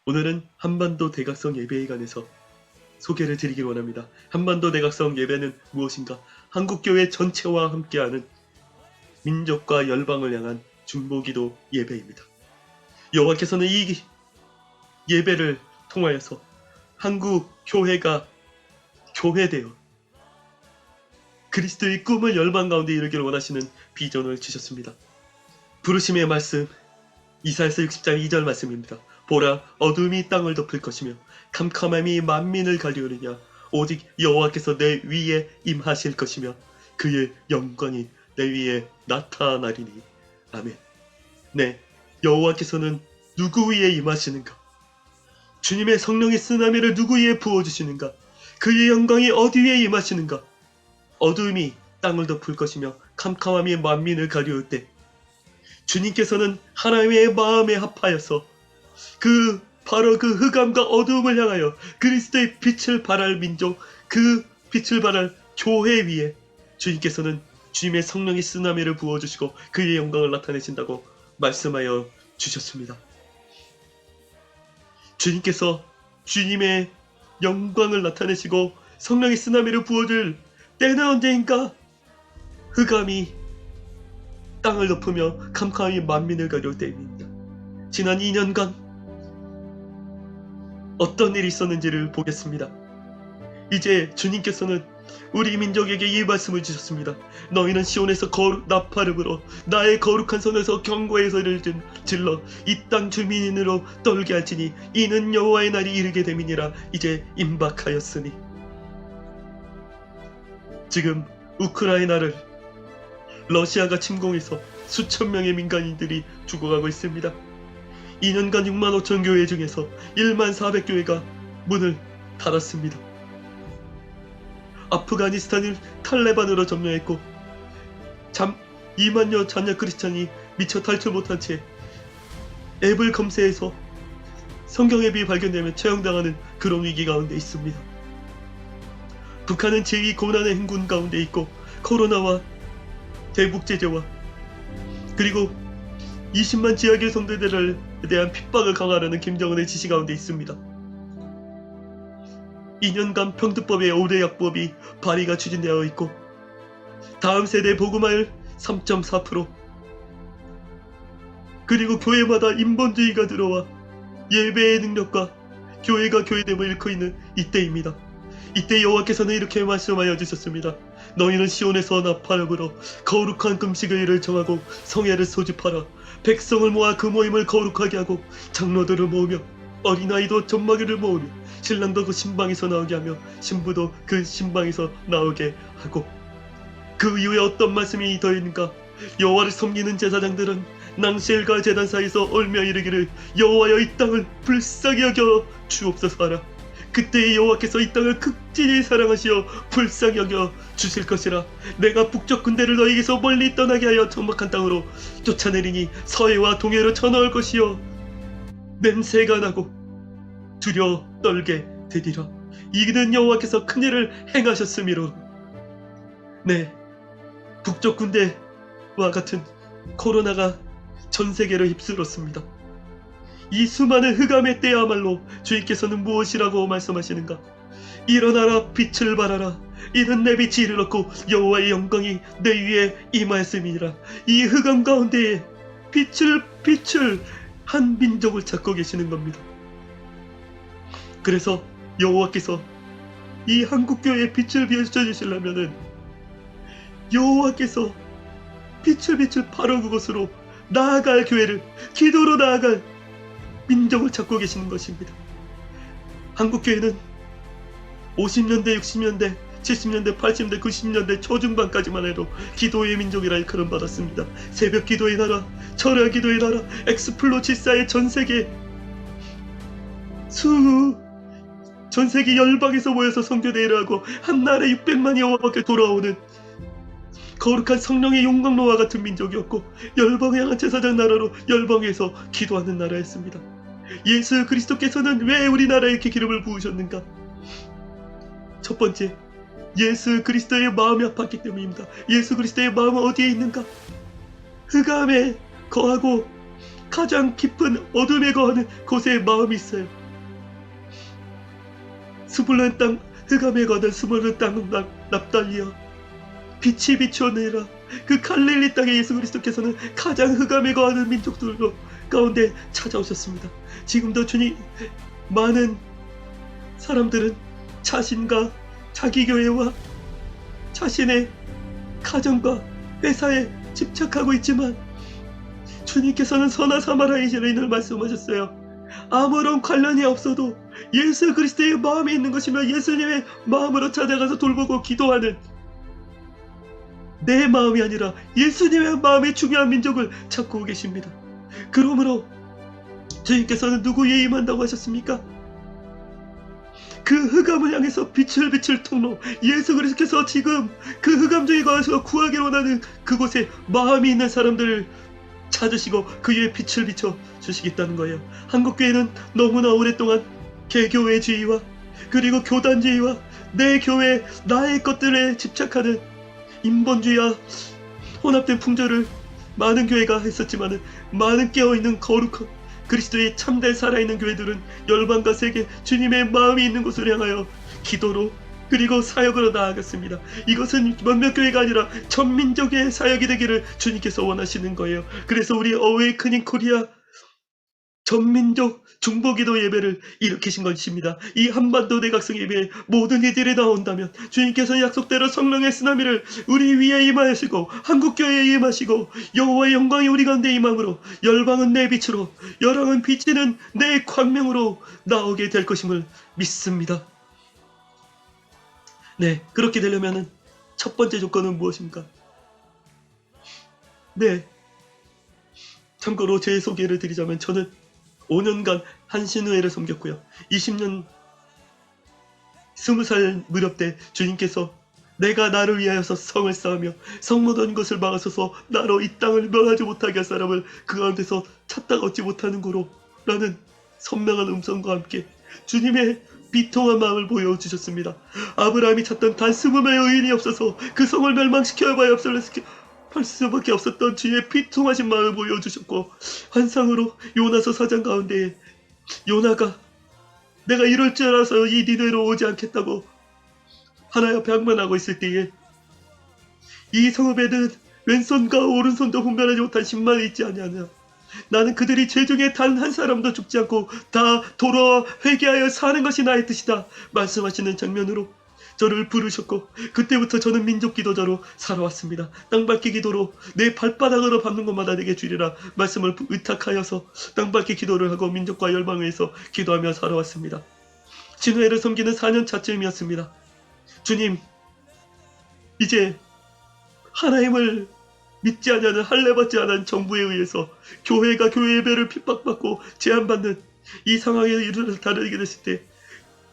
오늘은 한반도 대각성 예배에 관해서 소개를 드리길 원합니다. 한반도 대각성 예배는 무엇인가? 한국교회 전체와 함께하는 민족과 열방을 향한 중보기도 예배입니다. 여호와께서는 이 예배를 통하여서 한국 교회가 교회되어 그리스도의 꿈을 열방 가운데 이루기를 원하시는 비전을 주셨습니다. 부르심의 말씀, 이사야서 60장 2절 말씀입니다. 보라, 어둠이 땅을 덮을 것이며 캄캄함이 만민을 가리우느냐. 오직 여호와께서 내 위에 임하실 것이며 그의 영광이 내 위에 나타나리니. 아멘. 네, 여호와께서는 누구 위에 임하시는가? 주님의 성령의 쓰나미를 누구 위에 부어주시는가? 그의 영광이 어디 위에 임하시는가? 어둠이 땅을 덮을 것이며 캄캄함이 만민을 가리울 때 주님께서는 하나님의 마음에 합하여서 바로 그 흑암과 어두움을 향하여 그리스도의 빛을 발할 민족, 그 빛을 발할 교회 위에 주님께서는 주님의 성령의 쓰나미를 부어주시고 그의 영광을 나타내신다고 말씀하여 주셨습니다. 주님께서 주님의 영광을 나타내시고 성령의 쓰나미를 부어줄 때는 언제인가? 흑암이 땅을 덮으며 캄캄함이 만민을 가려울 때입니다. 지난 2년간 어떤 일이 있었는지를 보겠습니다. 이제 주님께서는 우리 민족에게 이 말씀을 주셨습니다. 너희는 시온에서 나팔을 불어 나의 거룩한 손에서 경고의 소리를 질러 이 땅 주민으로 떨게 할지니 이는 여호와의 날이 이르게 됨이니라. 이제 임박하였으니. 지금 우크라이나를 러시아가 침공해서 수천 명의 민간인들이 죽어가고 있습니다. 2년간 6만 5천 교회 중에서 1만 400교회가 문을 닫았습니다. 아프가니스탄을 탈레반으로 점령했고 2만여 잔여 크리스찬이 미처 탈출 못한 채 앱을 검색해서 성경 앱이 발견되면 처형당하는 그런 위기 가운데 있습니다. 북한은 제2 고난의 행군 가운데 있고 코로나와 대북 제재와 그리고 20만 지하교회 성도들에 대한 핍박을 강화하려는 김정은의 지시 가운데 있습니다. 2년간 평등법의 5대 약법이 발의가 추진되어 있고 다음 세대 복음화율 3.4% 그리고 교회마다 인본주의가 들어와 예배의 능력과 교회가 교회됨을 잃고 있는 이때입니다. 이때 여호와께서는 이렇게 말씀하여 주셨습니다. 너희는 시온에서 나팔을 불어 거룩한 금식일을 정하고 성회를 소집하라. 백성을 모아 그 모임을 거룩하게 하고 장로들을 모으며 어린아이도 젖먹이를 모으며 신랑도 그 신방에서 나오게 하며 신부도 그 신방에서 나오게 하고. 그 이후에 어떤 말씀이 더 있는가? 여호와를 섬기는 제사장들은 낭실과 제단 사이에서 얼며 이르기를 여호와여 이 땅을 불쌍히 여겨 주옵소서 하라. 그때 여호와께서 이 땅을 극진히 사랑하시어 불쌍히 여겨 주실 것이라. 내가 북쪽 군대를 너희에게서 멀리 떠나게 하여 적막한 땅으로 쫓아내리니 서해와 동해로 쳐넣을 것이요 냄새가 나고 두려워 떨게 되리라. 이는 여호와께서 큰일을 행하셨음이로. 네, 북쪽 군대와 같은 코로나가 전 세계를 휩쓸었습니다. 이 수많은 흑암의 때야말로 주님께서는 무엇이라고 말씀하시는가? 일어나라, 빛을 발하라. 이는 내 빛이 이르렀고 여호와의 영광이 내 위에 임하였음이니라. 이 흑암 가운데에 빛을 한 민족을 찾고 계시는 겁니다. 그래서 여호와께서 이 한국교회에 빛을 비춰주시려면은 여호와께서 빛을 바로 그곳으로 나아갈 교회를, 기도로 나아갈 민족을 찾고 계시는 것입니다. 한국교회는 50년대, 60년대, 70년대, 80년대, 90년대 초중반까지만 해도 기도의 민족이라 일컬음 받았습니다. 새벽 기도의 나라, 철야 기도의 나라, 엑스플로 74의 전세계 전세계 열방에서 모여서 선교대회를 하고 한 날에 600만이 여호와께 돌아오는 거룩한 성령의 용광로와 같은 민족이었고 열방을 향한 제사장 나라로 열방에서 기도하는 나라였습니다. 예수 그리스도께서는 왜 우리나라에 이렇게 기름을 부으셨는가? 첫 번째, 예수 그리스도의 마음이 아팠기 때문입니다. 예수 그리스도의 마음은 어디에 있는가? 흑암에 거하고 가장 깊은 어둠에 거하는 곳에 마음이 있어요. 스불론 땅 흑암에 거하는 스불론 땅 납달리여 빛이 비추어내라. 그 갈릴리 땅에 예수 그리스도께서는 가장 흑암에 거하는 민족들로 가운데 찾아오셨습니다. 지금도 주님, 많은 사람들은 자신과 자기 교회와 자신의 가정과 회사에 집착하고 있지만 주님께서는 선한 사마리아인을 말씀하셨어요. 아무런 관련이 없어도 예수 그리스도의 마음에 있는 것이며 예수님의 마음으로 찾아가서 돌보고 기도하는 내 마음이 아니라 예수님의 마음이 중요한 민족을 찾고 계십니다. 그러므로 주님께서는 누구에 임한다고 하셨습니까? 그 흑암을 향해서 빛을 비칠 통로 예수 그리스도께서 지금 그 흑암 중에 가서 구하기를 원하는 그곳에 마음이 있는 사람들을 찾으시고 그 위에 빛을 비춰 주시겠다는 거예요. 한국교회는 너무나 오랫동안 개교회주의와 그리고 교단주의와 내 교회 나의 것들에 집착하는 인본주의와 혼합된 풍조를 많은 교회가 했었지만 많은 깨어있는 거룩한 그리스도의 참된 살아있는 교회들은 열방과 세계 주님의 마음이 있는 곳을 향하여 기도로 그리고 사역으로 나아갔습니다. 이것은 몇몇 교회가 아니라 전민족의 사역이 되기를 주님께서 원하시는 거예요. 그래서 우리 어웨이크닝 코리아 전민족 중보기도 예배를 일으키신 것입니다. 이 한반도 대각성 예배에 모든 이들이 나온다면 주님께서 약속대로 성령의 쓰나미를 우리 위에 임하시고 한국교회에 임하시고 여호와의 영광이 우리 가운데 임함으로 열방은 내 빛으로 열왕은 비치는 내 광명으로 나오게 될 것임을 믿습니다. 네, 그렇게 되려면 첫 번째 조건은 무엇입니까? 네, 참고로 제 소개를 드리자면 저는 5년간 한신의회를 섬겼고요. 20년 20살 무렵 때 주님께서 내가 나를 위하여서 성을 쌓으며 성 모든 것을 막아서서 나로 이 땅을 멸하지 못하게 할 사람을 그 가운데서 찾다가 얻지 못하는 고로 라는 선명한 음성과 함께 주님의 비통한 마음을 보여주셨습니다. 아브라함이 찾던 단 20명의 의인이 없어서 그 성을 멸망시켜야 봐야 할 수밖에 없었던 주의 비통하신 마음을 보여주셨고 환상으로 요나서 4장 가운데 요나가 내가 이럴 줄 알아서 이 니네로 오지 않겠다고 하나님 앞에 항만하고 있을 때에 이 성읍에는 왼손과 오른손도 분별하지 못한 10만이 있지 아니하냐. 나는 그들이 죄 중에 단 한 사람도 죽지 않고 다 돌아와 회개하여 사는 것이 나의 뜻이다 말씀하시는 장면으로 저를 부르셨고 그때부터 저는 민족 기도자로 살아왔습니다. 땅밟기 기도로 내 발바닥으로 밟는 것마다 내게 주리라 말씀을 의탁하여서 땅밟기 기도를 하고 민족과 열방을 위해서 기도하며 살아왔습니다. 진회를 섬기는 4년 차쯤이었습니다. 주님, 이제 하나님을 믿지 않냐는 할례받지 않은 정부에 의해서 교회가 교회 예배를 핍박받고 제한받는 이 상황에 다르게 됐을 때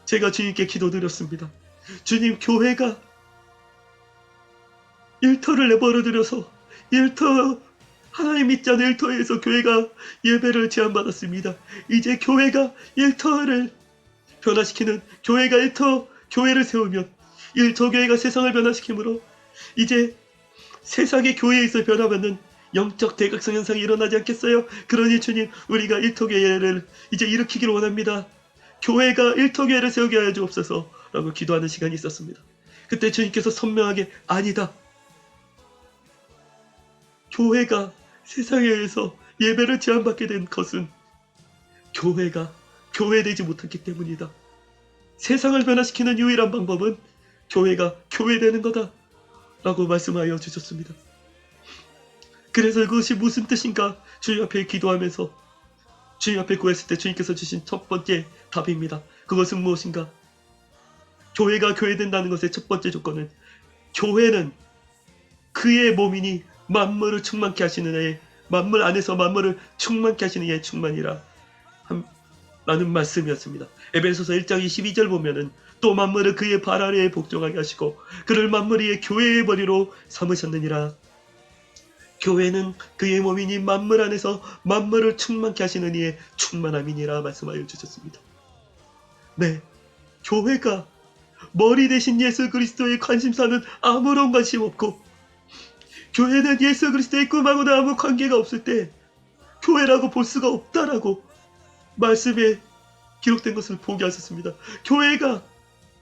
제가 주님께 기도드렸습니다. 주님, 교회가 일터를 내버려두려서 일터 하나님 믿지 않는 일터에서 교회가 예배를 제한받았습니다. 이제 교회가 일터를 변화시키는 교회가 교회를 세우면 일터교회가 세상을 변화시키므로 이제 세상의 교회에서 변화받는 영적 대각성 현상이 일어나지 않겠어요? 그러니 주님, 우리가 일터교회를 이제 일으키기를 원합니다. 교회가 일터교회를 세우게 하여 주옵소서 라고 기도하는 시간이 있었습니다. 그때 주님께서 선명하게 아니다. 교회가 세상에 의해서 예배를 제한받게 된 것은 교회가 교회되지 못했기 때문이다. 세상을 변화시키는 유일한 방법은 교회가 교회되는 거다 라고 말씀하여 주셨습니다. 그래서 그것이 무슨 뜻인가 주님 앞에 기도하면서 주님 앞에 구했을 때 주님께서 주신 첫 번째 답입니다. 그것은 무엇인가? 교회가 교회된다는 것의 첫 번째 조건은 교회는 그의 몸이니 만물을 충만케 하시는 애, 만물 안에서 만물을 충만케 하시는 애 충만이라 라는 말씀이었습니다. 에베소서 1장 22절 보면은 또 만물을 그의 발 아래에 복종하게 하시고 그를 만물 위에 교회의 머리로 삼으셨느니라. 교회는 그의 몸이니 만물 안에서 만물을 충만케 하시는 이의 충만함이니라 말씀하여 주셨습니다. 네, 교회가 머리 대신 예수 그리스도의 관심사는 아무런 관심 없고 교회는 예수 그리스도의 꿈하고는 아무 관계가 없을 때 교회라고 볼 수가 없다라고 말씀에 기록된 것을 보게 하셨습니다. 교회가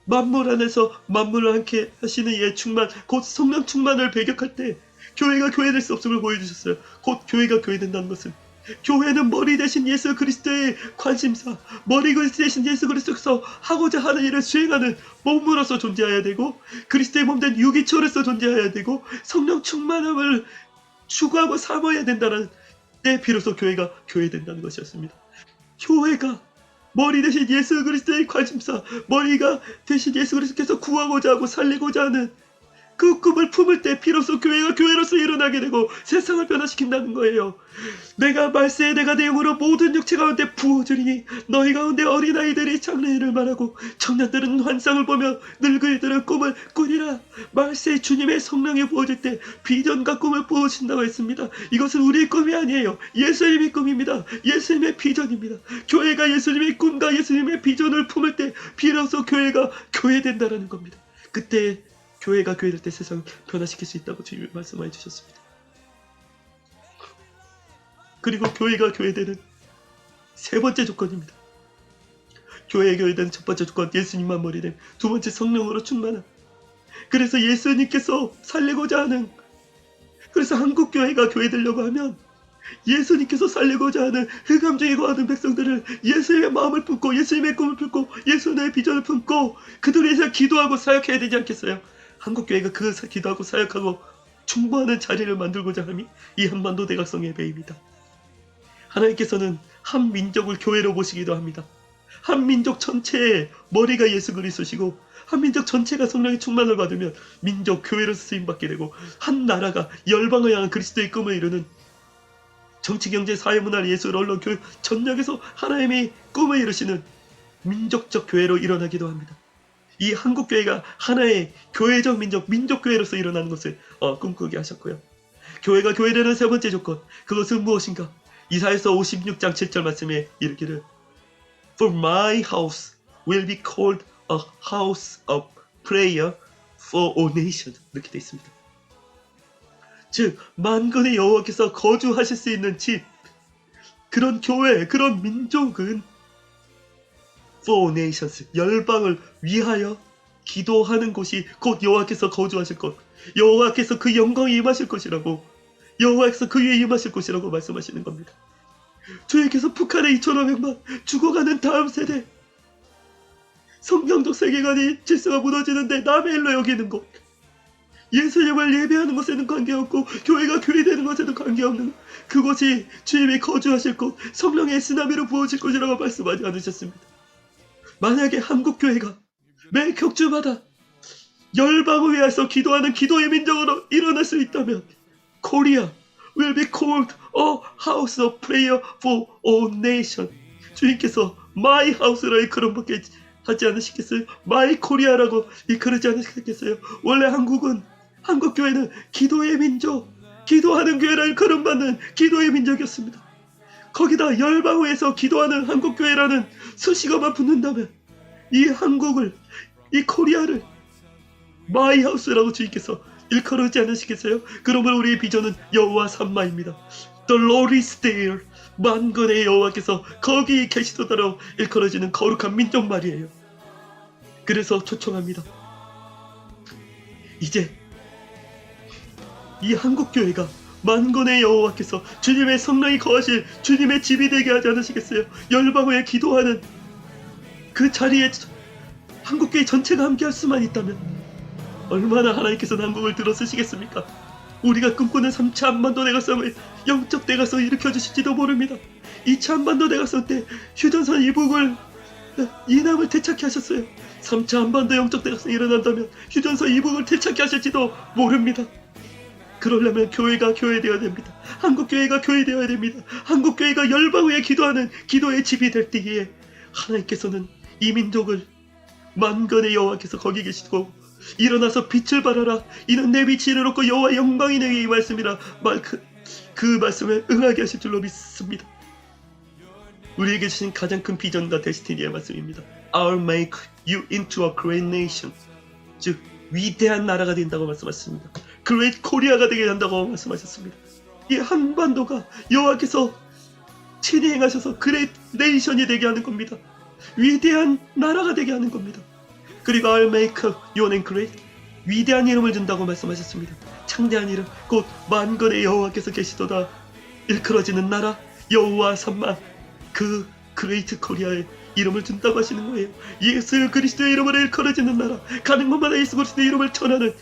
만물 안에서 만물을 함께 하시는 이의 충만, 곧 성령 충만을 배격할 때 교회가 교회될 수 없음을 보여주셨어요. 곧 교회가 교회된다는 것은 교회는 머리 대신 예수 그리스도의 관심사, 머리 대신 예수 그리스도께서 하고자 하는 일을 수행하는 몸으로서 존재해야 되고, 그리스도의 몸된 유기체로서 존재해야 되고, 성령 충만함을 추구하고 삼아야 된다는 때 비로소 교회가 교회된다는 것이었습니다. 교회가 머리 대신 예수 그리스도의 관심사, 머리가 대신 예수 그리스도께서 구하고자 하고 살리고자 하는 그 꿈을 품을 때 비로소 교회가 교회로서 일어나게 되고 세상을 변화시킨다는 거예요. 내가 말세에 내가 내 영으로 모든 육체 가운데 부어주리니 너희 가운데 어린아이들이 장래일을 말하고 청년들은 환상을 보며 늙은이들은 꿈을 꾸리라. 말세에 주님의 성령이 부어질 때 비전과 꿈을 부어주신다고 했습니다. 이것은 우리의 꿈이 아니에요. 예수님의 꿈입니다. 예수님의 비전입니다. 교회가 예수님의 꿈과 예수님의 비전을 품을 때 비로소 교회가 교회된다는 겁니다. 그때 교회가 교회될 때 세상을 변화시킬 수 있다고 주님이 말씀해 주셨습니다. 그리고 교회가 교회되는 세 번째 조건입니다. 교회가 교회되는 첫 번째 조건, 예수님만 머리된. 두 번째, 성령으로 충만함. 그래서 예수님께서 살리고자 하는, 그래서 한국 교회가 교회되려고 하면 예수님께서 살리고자 하는 흑암 중에 거하는 백성들을 예수님의 마음을 품고 예수님의 꿈을 품고 예수님의 비전을 품고 그들을 위해서 기도하고 사역해야 되지 않겠어요? 한국교회가 그 기도하고 사역하고 충분한 자리를 만들고자 함이 이 한반도 대각성 예배입니다. 하나님께서는 한 민족을 교회로 보시기도 합니다. 한 민족 전체의 머리가 예수 그리스도시고 한 민족 전체가 성령의 충만을 받으면 민족 교회로서 쓰임받게 되고 한 나라가 열방을 향한 그리스도의 꿈을 이루는 정치, 경제, 사회, 문화, 예술, 언론, 교육 전역에서 하나님의 꿈을 이루시는 민족적 교회로 일어나기도 합니다. 이 한국교회가 하나의 교회적 민족교회로서 일어나는 것을 꿈꾸게 하셨고요. 교회가 교회되는 세 번째 조건, 그것은 무엇인가? 이사야서 56장 7절 말씀에 이르기를 For my house will be called a house of prayer for all nations. 이렇게 되어 있습니다. 즉 만군의 여호와께서 거주하실 수 있는 집, 그런 교회, 그런 민족은 For nations, 열방을 위하여 기도하는 곳이 곧 여호와께서 거주하실 것, 여호와께서 그 영광이 임하실 것이라고, 여호와께서 그 위에 임하실 것이라고 말씀하시는 겁니다. 주님께서 북한의 2,500만 죽어가는 다음 세대, 성경적 세계관이 질서가 무너지는데 남의 일로 여기는 것, 예수님을 예배하는 것에는 관계없고 교회가 교회되는 것에는 관계없는 그곳이 주님이 거주하실 곳, 성령의 쓰나미로 부어질 것이라고 말씀하지 않으셨습니다. 만약에 한국교회가 매 격주마다 열방을 위해서 기도하는 기도의 민족으로 일어날 수 있다면 Korea will be called a house of prayer for all nations. 주님께서 My house라고 일컬음밖에 하지 않으시겠어요? My Korea라고 일컬지 않으시겠어요? 원래 한국교회는 기도의 민족, 기도하는 교회라 일컬음받는 기도의 민족이었습니다. 거기다 열방위에서 기도하는 한국교회라는 수식어만 붙는다면 이 한국을, 이 코리아를 마이 하우스라고 주님께서 일컬어지 않으시겠어요? 그러므로 우리의 비전은 여호와 삼마입니다. The Lord is there. 만군의 여호와께서 거기 계시도다라고 일컬어지는 거룩한 민족 말이에요. 그래서 초청합니다. 이제 이 한국교회가 만군의 여호와께서 주님의 성령이 거하실 주님의 집이 되게 하지 않으시겠어요? 열방에 기도하는 그 자리에 한국교회 전체가 함께할 수만 있다면 얼마나 하나님께서는 한국을 들어쓰시겠습니까? 우리가 꿈꾸는 3차 한반도 대각성을 영적 대각성을 일으켜주실지도 모릅니다. 2차 한반도 대각성 때 휴전선 이북을 이남을 되찾게 하셨어요. 3차 한반도 영적 대각성이 일어난다면 휴전선 이북을 되찾게 하실지도 모릅니다. 그러려면 교회가 교회되어야 됩니다. 한국교회가 교회되어야 됩니다. 한국교회가 열방위에 기도하는 기도의 집이 될 때에 하나님께서는 이 민족을 만군의 여호와께서 거기 계시고 일어나서 빛을 발하라. 이는 내 빛이 이르렀고 여호와의 영광이 내게 이 말씀이라. 그 말씀에 응하게 하실 줄로 믿습니다. 우리에게 주신 가장 큰 비전과 데스티니의 말씀입니다. I'll make you into a great nation. 즉 위대한 나라가 된다고 말씀하셨습니다. 그레이트 코리아가 되게 한다고 말씀하셨습니다. 이 한반도가 여호와께서 친히 행하셔서 그레이트 네이션이 되게 하는 겁니다. 위대한 나라가 되게 하는 겁니다. 그리고 I'll make your name great. 위대한 이름을 준다고 말씀하셨습니다. 창대한 이름, 곧 만군의 여호와께서 계시도다. 일컬어지는 나라, 여호와 선망, 그 그레이트 코리아의 이름을 준다고 하시는 거예요. 예수 그리스도의 이름으로 일컬어지는 나라, 가는 곳마다 예수 그리스도의 이름을 전하는,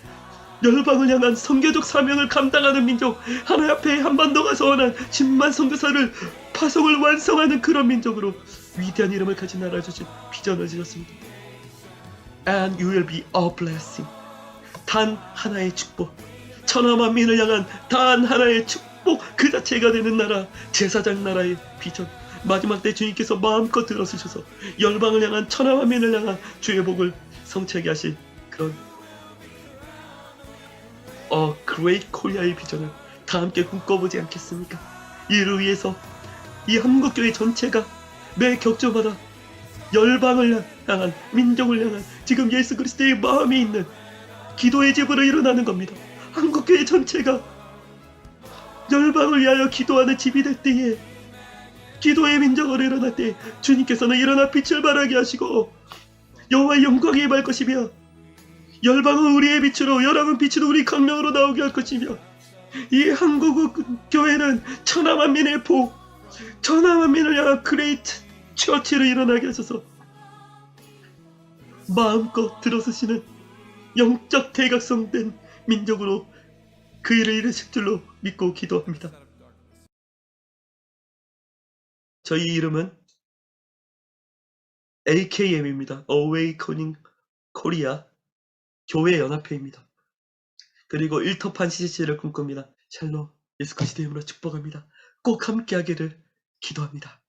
열방을 향한 선교적 사명을 감당하는 민족, 하나님 앞에 한반도가 서원한 10만 선교사를 파송을 완성하는 그런 민족으로 위대한 이름을 가진 나라 주신 비전을 주셨습니다. And you will be a blessing. 단 하나의 축복, 천하 만민을 향한 단 하나의 축복 그 자체가 되는 나라, 제사장 나라의 비전. 마지막 때 주님께서 마음껏 들어주셔서 열방을 향한, 천하 만민을 향한 주의 복을 성취하게 하실 그런 Great Korea의 비전을 다 함께 꿈꿔보지 않겠습니까? 이를 위해서 이 한국교회 전체가 매 격조마다 열방을 향한, 민족을 향한 지금 예수 그리스도의 마음이 있는 기도의 집으로 일어나는 겁니다. 한국교회 전체가 열방을 위하여 기도하는 집이 될 때에, 기도의 민족으로 일어날 때 주님께서는 일어나 빛을 발하게 하시고 여호와의 영광이 임할 것이며, 열방은 우리의 빛으로, 열방은 빛으로 우리 강명으로 나오게 할 것이며, 이 한국 교회는 천하 만민의 복, 천하 만민을 향한 그레이트 처치를 일어나게 하셔서 마음껏 들어서시는 영적 대각성된 민족으로 그 일을 이루실 줄로 믿고 기도합니다. 저희 이름은 AKM입니다. Awakening Korea 교회 연합회입니다. 그리고 일터판 CCC를 꿈꿉니다. 샬롬, 예수 그리스도의 이름으로 축복합니다. 꼭 함께하기를 기도합니다.